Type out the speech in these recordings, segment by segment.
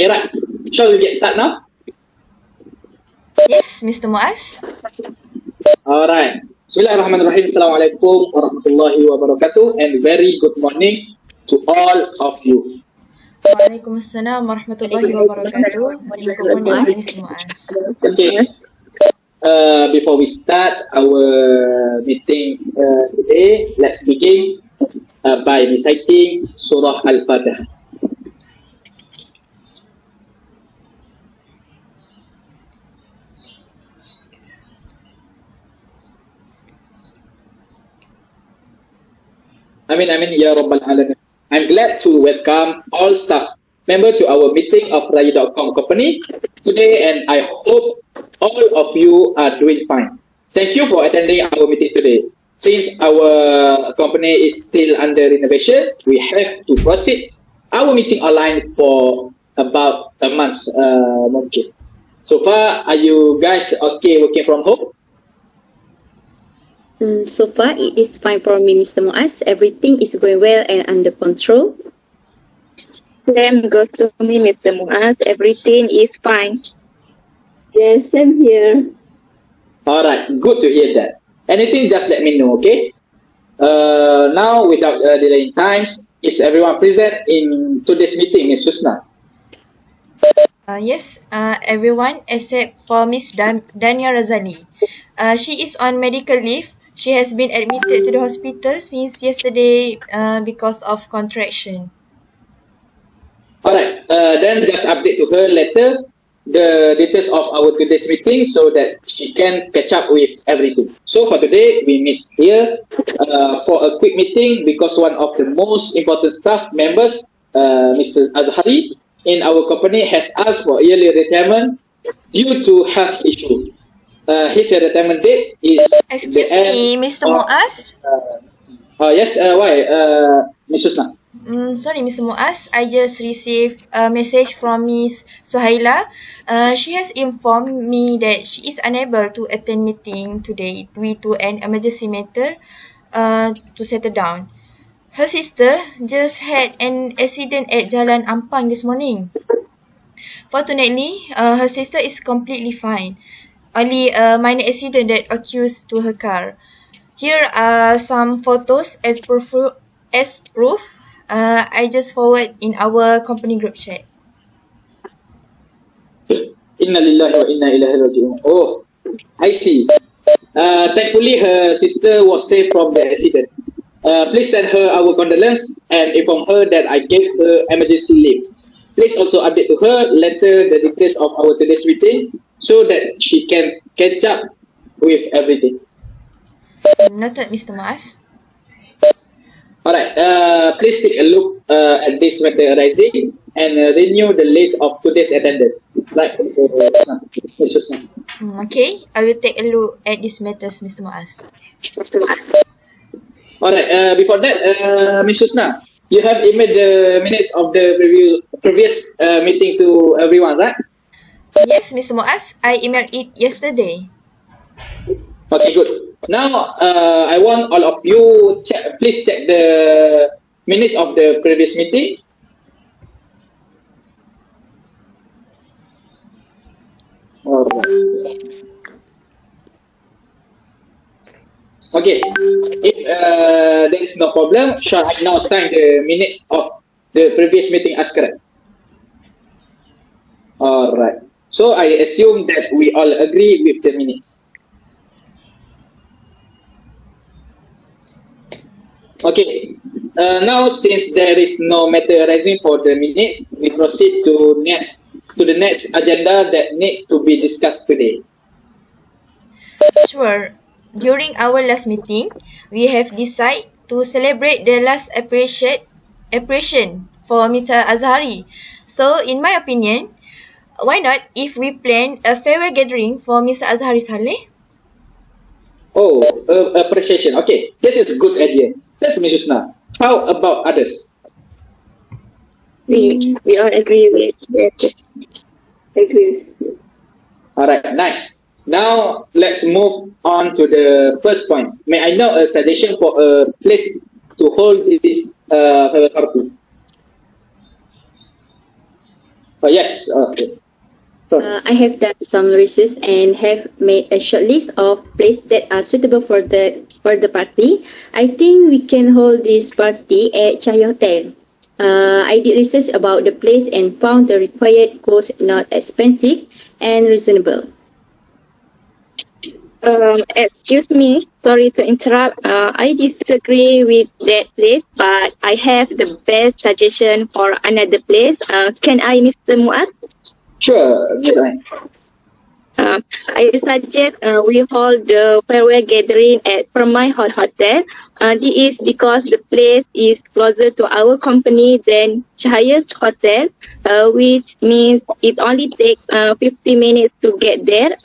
Okay, right. Shall we get started now? Yes, Mr. Muaz. Alright. Bismillahirrahmanirrahim. Assalamualaikum warahmatullahi wabarakatuh. And very good morning to all of you. Waalaikumsalam warahmatullahi wabarakatuh. Good morning, Mr. Muaz. Okay. Before we start our meeting today, let's begin by reciting Surah Al-Fatihah. Amin, Ya Rabbal Alamin. I'm glad to welcome all staff members to our meeting of Raya.com company today, and I hope all of you are doing fine. Thank you for attending our meeting today. Since our company is still under renovation, we have to proceed our meeting online for about a month. Mungkin. So far, are you guys okay working from home? So far, it is fine for me, Mr. Muaz. Everything is going well and under control. Same goes to me, Mr. Muaz. Everything is fine. Yes, same here. Alright, good to hear that. Anything, just let me know, okay? Now, without delaying times, is everyone present in today's meeting, Ms. Husna? Yes, everyone except for Miss Dania Razali. She is on medical leave. She has been admitted to the hospital since yesterday because of contraction. Alright, then just update to her later the details of our today's meeting so that she can catch up with everything. So for today, we meet here for a quick meeting because one of the most important staff members, Mr. Azhari, in our company has asked for early retirement due to health issue. His retirement date is Excuse me, Mr. Muaz. Yes, why, Ms. Husna? Sorry, Mr. Muaz. I just received a message from Miss Suhaila. She has informed me that she is unable to attend meeting today due to an emergency matter to settle down. Her sister just had an accident at Jalan Ampang this morning. Fortunately, her sister is completely fine. Only a minor accident that occurs to her car. Here are some photos as proof. I just forward in our company group chat. Inna lillahi wa inna ilaihi raji'un. Oh, I see. Thankfully, her sister was safe from the accident. Please send her our condolence and inform her that I gave her emergency leave. Please also update to her later the details of our today's meeting so that she can catch up with everything. Noted, Mr. Muaz. Alright, please take a look at this matter arising and renew the list of today's attendance. Right, Ms. Husna. Okay, I will take a look at these matters, Mr. Muaz. Alright, before that, Ms. Husna, you have emailed the minutes of the previous meeting to everyone, right? Yes, Mr. Muaz, I emailed it yesterday. Okay, good. Now, I want all of you please check the minutes of the previous meeting. Okay, if there is no problem, shall I now sign the minutes of the previous meeting as correct? Alright, so I assume that we all agree with the minutes. Okay, now since there is no matter arising for the minutes, we proceed to the next agenda that needs to be discussed today. Sure. During our last meeting, we have decided to celebrate the last appreciation for Mr. Azhari. So, in my opinion, why not if we plan a farewell gathering for Mr. Azhari Saleh? Oh, appreciation. Okay, this is a good idea. That's Ms. Husna. How about others? We all agree with that. Agrees. Alright, nice. Now, let's move on to the first point. May I know a suggestion for a place to hold this farewell party? Oh, yes. Okay. I have done some research and have made a short list of places that are suitable for the party. I think we can hold this party at Cahaya Hotel. I did research about the place and found the required cost not expensive and reasonable. Excuse me, sorry to interrupt. I disagree with that place, but I have the best suggestion for another place. Can I, Mr. Muaz? Sure, Miss Ain. I suggest we hold the farewell gathering at Permai Hall Hotel. This is because the place is closer to our company than Cahaya's Hotel, which means it only takes 50 minutes to get there.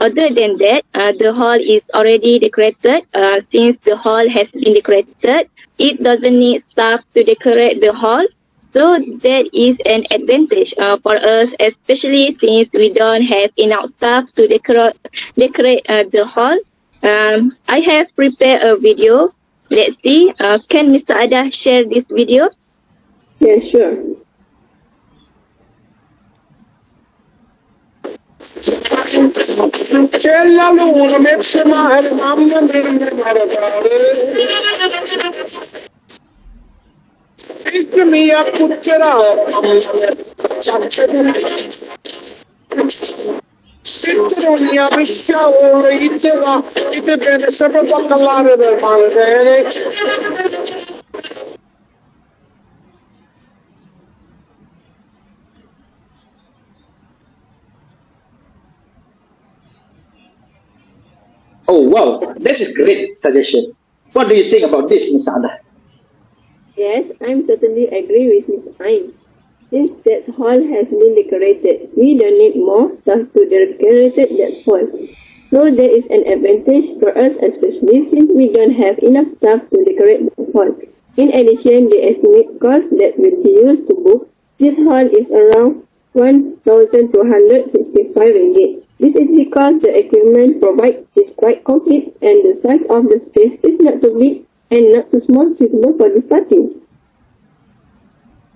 Other than that, the hall is already decorated. Since the hall has been decorated, it doesn't need staff to decorate the hall. So that is an advantage for us, especially since we don't have enough staff to decorate the hall. I have prepared a video. Let's see. Can Mr. Ada share this video? Yeah, sure. Oh, wow. That is great suggestion. What do you think about this, Miss Ada? Yes, I'm totally agree with Miss Ain. Since that hall has been decorated, we don't need more staff to decorate that hall. So there is an advantage for us, especially since we don't have enough staff to decorate the hall. In addition, the estimate cost that will be used to book this hall is around 1,265 ringgit. This is because the equipment provided is quite complete and the size of the space is not too big and not too small, suitable for this party.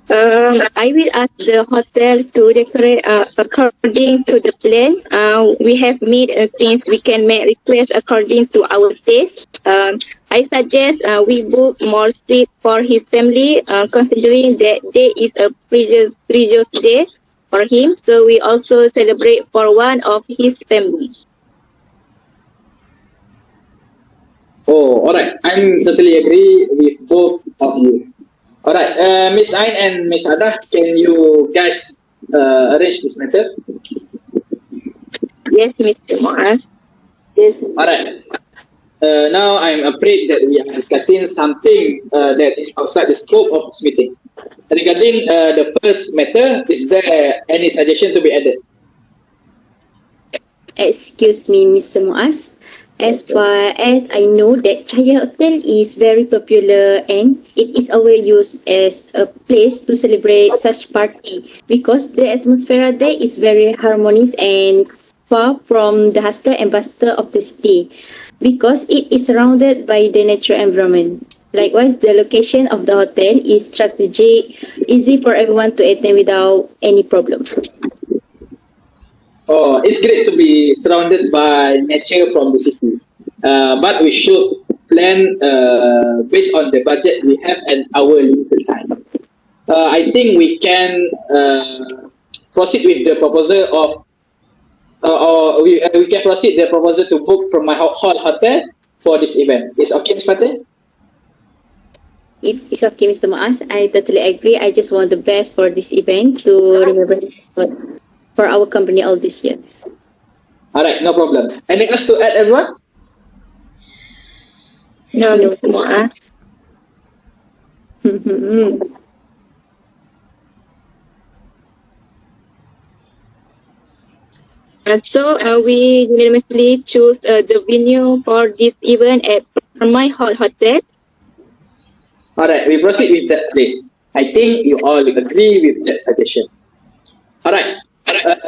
I will ask the hotel to decorate according to the plan. We have made things we can make requests according to our taste. I suggest we book more seats for his family, considering that day is a precious day for him. So we also celebrate for one of his family. Oh, alright. I'm totally agree with both of you. Alright, Miss Ain and Miss Ada, can you guys arrange this matter? Yes, Mr. Muaz. Yes. Alright. Now I'm afraid that we are discussing something that is outside the scope of this meeting. Regarding the first matter, is there any suggestion to be added? Excuse me, Mr. Muaz. As far as I know, that Cahaya Hotel is very popular and it is always used as a place to celebrate such party because the atmosphere there is very harmonious and far from the hustle and bustle of the city because it is surrounded by the natural environment. Likewise, the location of the hotel is strategic, easy for everyone to attend without any problem. Oh, it's great to be surrounded by nature from the city. But we should plan based on the budget we have and our limited time. I think we can proceed with the proposal of, or we can proceed the proposal to book from my hall hotel for this event. Is okay, Ms. Fateh? It's okay, Mr. Muaz. I totally agree. I just want the best for this event to remember for our company all this year. Alright, no problem. Anything else to add, everyone? No, Mr. Muaz. So we unanimously choose the venue for this event at my hotel. Alright, we proceed with that place. I think you all agree with that suggestion. Alright,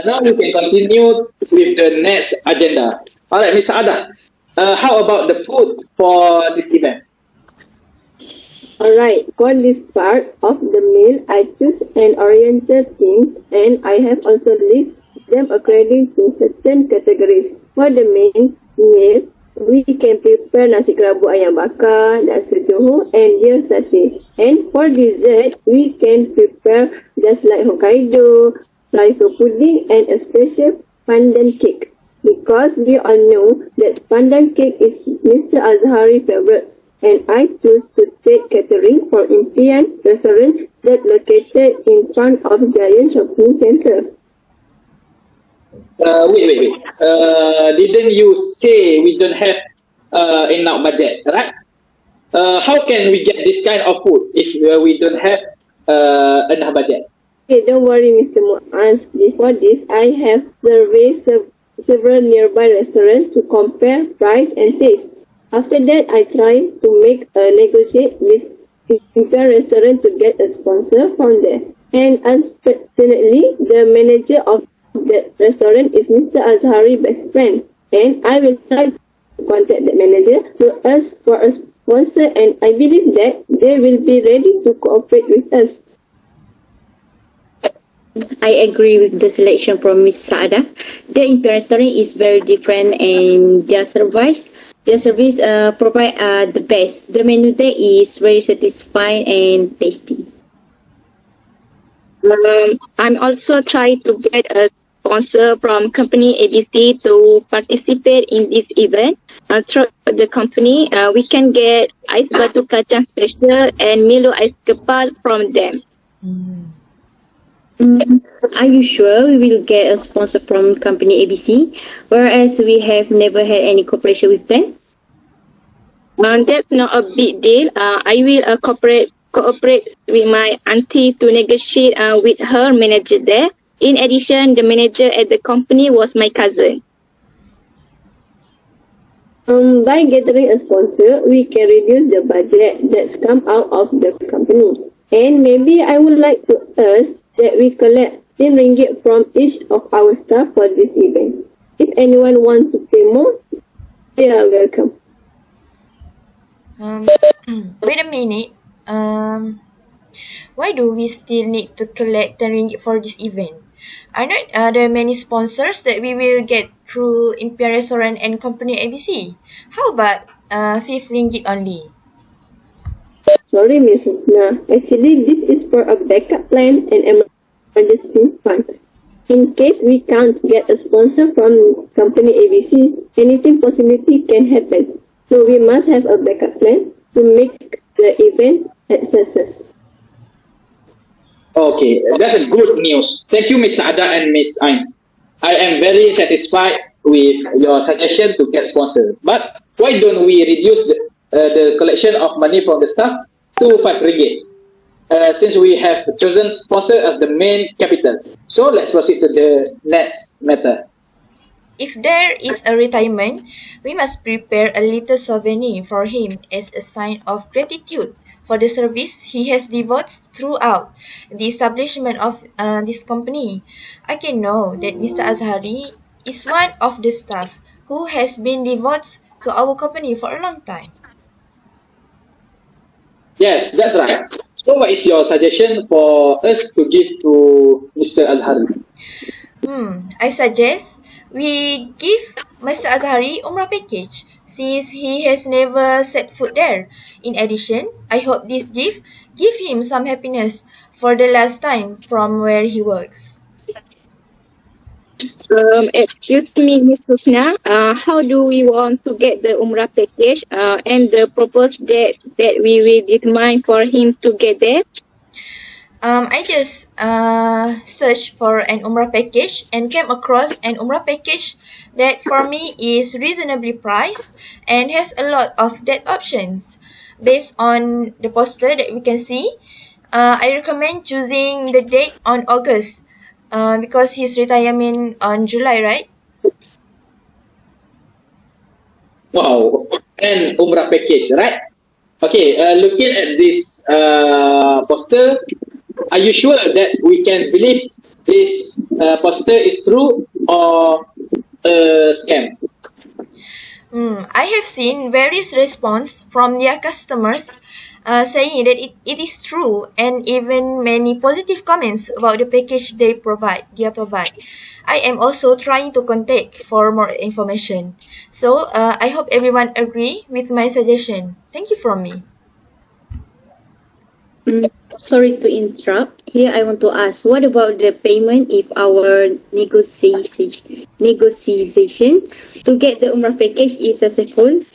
now we can continue with the next agenda. Alright, Mr. Ada, how about the food for this event? Alright, for this part of the meal, I choose an oriented themes and I have also listed them according to certain categories. For the main meal, we can prepare nasi kerabu ayam bakar, nasi Johor and deer satay. And for dessert, we can prepare just like Hokkaido, Laifu pudding and a special pandan cake. Because we all know that pandan cake is Mr. Azhari's favorite. And I choose to take catering for Impian restaurant that located in front of Giant Shopping Center. Wait. Didn't you say we don't have enough budget, right? How can we get this kind of food if we don't have enough budget? Okay, don't worry, Mr. Muaz. Before this, I have surveyed several nearby restaurants to compare price and taste. After that, I try to make a negotiate with Impian restaurant to get a sponsor from there. And unfortunately, the manager of the restaurant is Mr. Azhari's best friend. And I will try to contact the manager to ask for a sponsor, and I believe that they will be ready to cooperate with us. I agree with the selection from Miss Saadah. The Imperial restaurant is very different and their service provide the best. The menu there is very satisfying and tasty. I'm also trying to get a sponsor from company ABC to participate in this event. Through the company, we can get ais batu kacang special and Milo ais kepal from them. Are you sure we will get a sponsor from company ABC, whereas we have never had any cooperation with them? That's not a big deal. I will cooperate with my auntie to negotiate with her manager there. In addition, the manager at the company was my cousin. By gathering a sponsor, we can reduce the budget that's come out of the company. And maybe I would like to ask that we collect 10 ringgit from each of our staff for this event. If anyone wants to pay more, they are welcome. Wait a minute. Why do we still need to collect 10 ringgit for this event? Are not there many sponsors that we will get through Imperial Restaurant and Company ABC? How about 5 ringgit only? Sorry, Miss Husna. Actually, this is for a backup plan and emergency fund. In case we can't get a sponsor from company ABC, anything possibility can happen. So we must have a backup plan to make the event a success. Okay, that's a good news. Thank you, Miss Saada and Miss Ain. I am very satisfied with your suggestion to get sponsored. But why don't we reduce the collection of money from the staff to 5 ringgit? Since we have chosen sponsor as the main capital. So let's proceed to the next matter. If there is a retirement, we must prepare a little souvenir for him as a sign of gratitude for the service he has devoted throughout the establishment of this company. I can know that Mr. Azhari is one of the staff who has been devoted to our company for a long time. Yes, that's right. So what is your suggestion for us to give to Mr. Azhari? I suggest we give Mr. Azhari Umrah package since he has never set foot there. In addition, I hope this gift give him some happiness for the last time from where he works. Excuse me, Miss Husna. How do we want to get the Umrah package and the proposed date that we will determine for him to get there? I just searched for an Umrah package and came across an Umrah package that for me is reasonably priced and has a lot of date options. Based on the poster that we can see, I recommend choosing the date on August because his retirement on July, right? Wow, and Umrah package, right? Okay, looking at this poster, are you sure that we can believe this poster is true or a scam? I have seen various response from their customers. saying that it is true, and even many positive comments about the package they provide. I am also trying to contact for more information. So I hope everyone agree with my suggestion. Thank you from me. Sorry to interrupt. Here I want to ask, what about the payment if our negotiation to get the Umrah package is successful?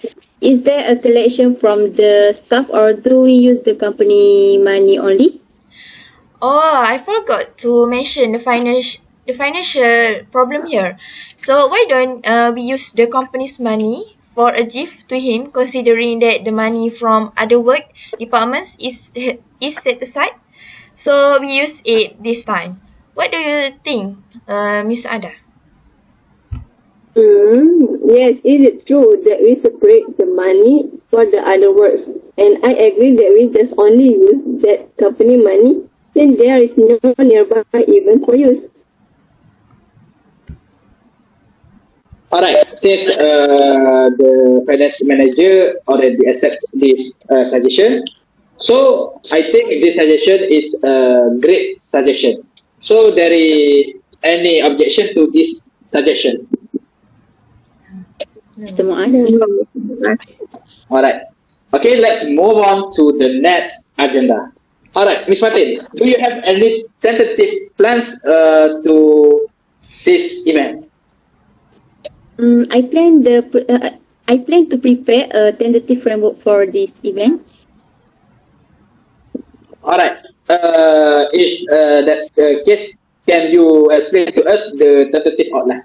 Is there a collection from the staff or do we use the company money only? Oh, I forgot to mention the financial problem here. So why don't we use the company's money for a gift to him, considering that the money from other work departments is set aside? So we use it this time. What do you think, Miss Ada? Yes, it is true that we separate the money for the other works, and I agree that we just only use that company money since there is no nearby event for use. Alright, since the finance manager already accepts this suggestion, so I think this suggestion is a great suggestion. So there is any objection to this suggestion? Mr. Muaz? Alright. Okay, let's move on to the next agenda. Alright, Miss Fatin, do you have any tentative plans to this event? I plan to prepare a tentative framework for this event. Alright. If that case, can you explain to us the tentative outline?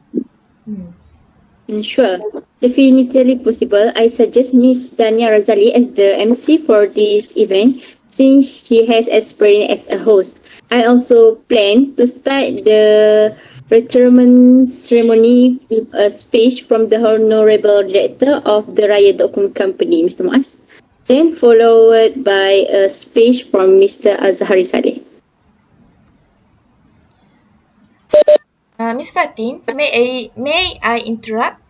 Sure, definitely possible. I suggest Miss Dania Razali as the MC for this event since she has experience as a host. I also plan to start the retirement ceremony with a speech from the Honorable Director of the Raya.com company, Mr. Muaz. Then followed by a speech from Mr. Azhari Saleh. Miss Fatin, may I interrupt?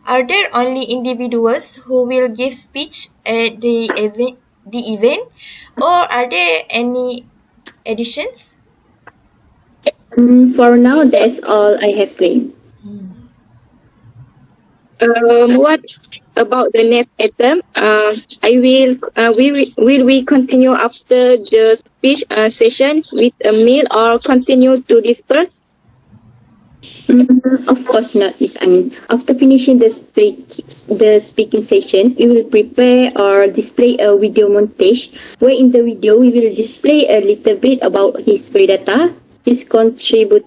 Are there only individuals who will give speech at the event, or are there any additions? For now, that's all I have planned. What about the next item? Will we continue after the speech session with a meal or continue to disperse? Of course not, Miss Amin. After finishing the speaking session, we will prepare or display a video montage where in the video we will display a little bit about his biodata, his contribution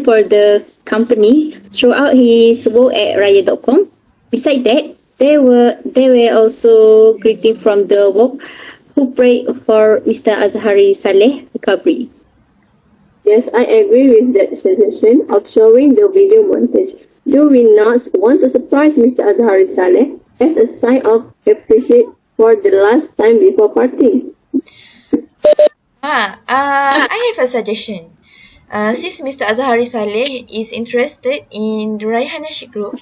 for the company throughout his work at Raya.com. Besides that, there were also greetings from the work who prayed for Mr. Azhari Saleh recovery. Yes, I agree with that suggestion of showing the video montage. Do we not want to surprise Mr. Azhari Saleh as a sign of appreciation for the last time before parting? I have a suggestion. Since Mr. Azhari Saleh is interested in the Rayhan Nasyid group,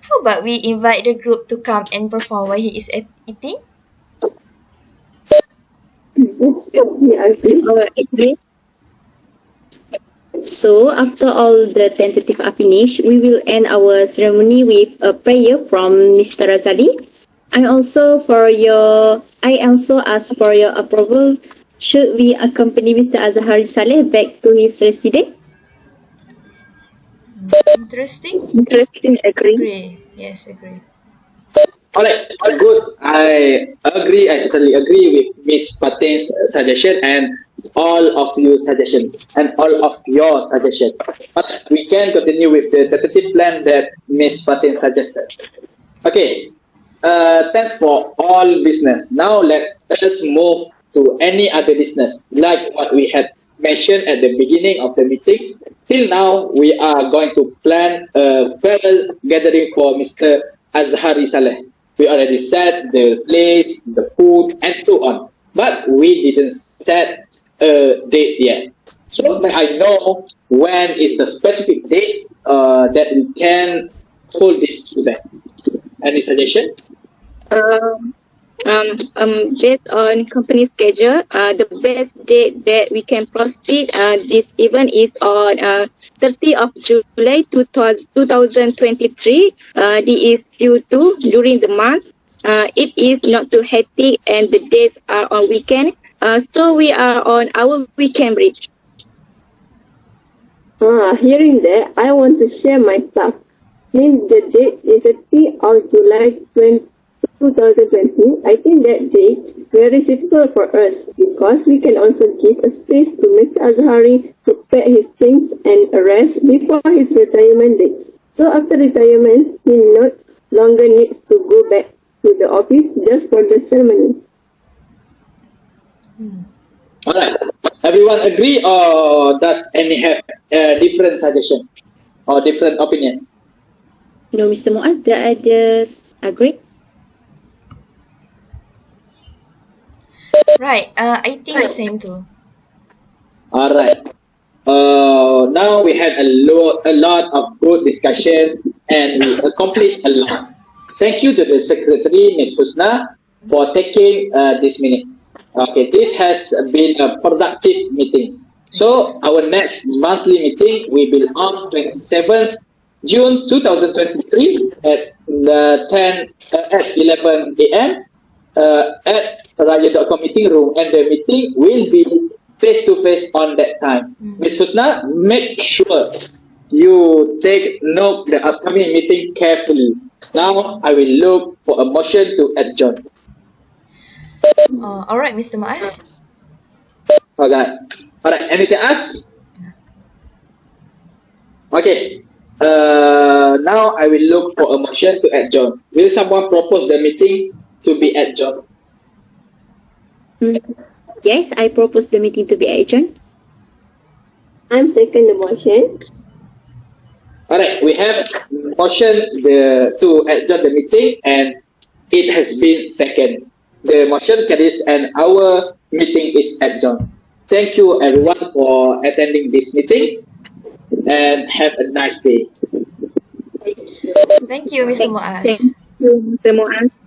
how about we invite the group to come and perform while he is eating? Yes, I agree. So, after all the tentative are finished, we will end our ceremony with a prayer from Mr. Razali. I also ask for your approval. Should we accompany Mr. Azhari Saleh back to his residence? Interesting. Agree. Yes, agree. Alright, good. I totally agree with Miss Fatin's suggestion and all of your suggestion. But we can continue with the tentative plan that Miss Fatin suggested. Okay, thanks for all business. Now let's move to any other business, like what we had mentioned at the beginning of the meeting. Till now, we are going to plan a farewell gathering for Mr. Azhari Saleh. We already set the place, the food, and so on. But we didn't set a date yet. So may I know when is the specific date that we can hold this event? Any suggestion? based on company schedule, the best date that we can proceed this event is on 30th of July 2023. This is Q2 during the month. It is not too hectic and the dates are on weekend. So we are on our weekend break. Hearing that, I want to share my thoughts. Since the date is 30th of July 2020, I think that date is very suitable for us because we can also give a space to Mr. Azhari to pack his things and rest before his retirement date. So after retirement, he no longer needs to go back to the office just for the ceremony. Alright, everyone agree or does any have different suggestion or different opinion? No, Mr. Muaz, the others agree? Right. I think the same too. Alright. Now we had a lot of good discussion and we accomplished a lot. Thank you to the secretary, Ms. Husna, for taking this minute. Okay, this has been a productive meeting. So our next monthly meeting will be on 27th June 2023 at 11 a.m. At Raya.com meeting room, and the meeting will be face to face on that time. Ms. Husna, make sure you take note the upcoming meeting carefully. Now I will look for a motion to adjourn. Alright, Mr. Muaz. Alright. Anything else? Okay. Now I will look for a motion to adjourn. Will someone propose the meeting to be adjourned? Yes, I propose the meeting to be adjourned. I'm second the motion. Alright, we have motion to adjourn the meeting and it has been second. The motion carries and our meeting is adjourned. Thank you everyone for attending this meeting and have a nice day. Thank you, Mr. Muaz. Thank you, Mr. Muaz.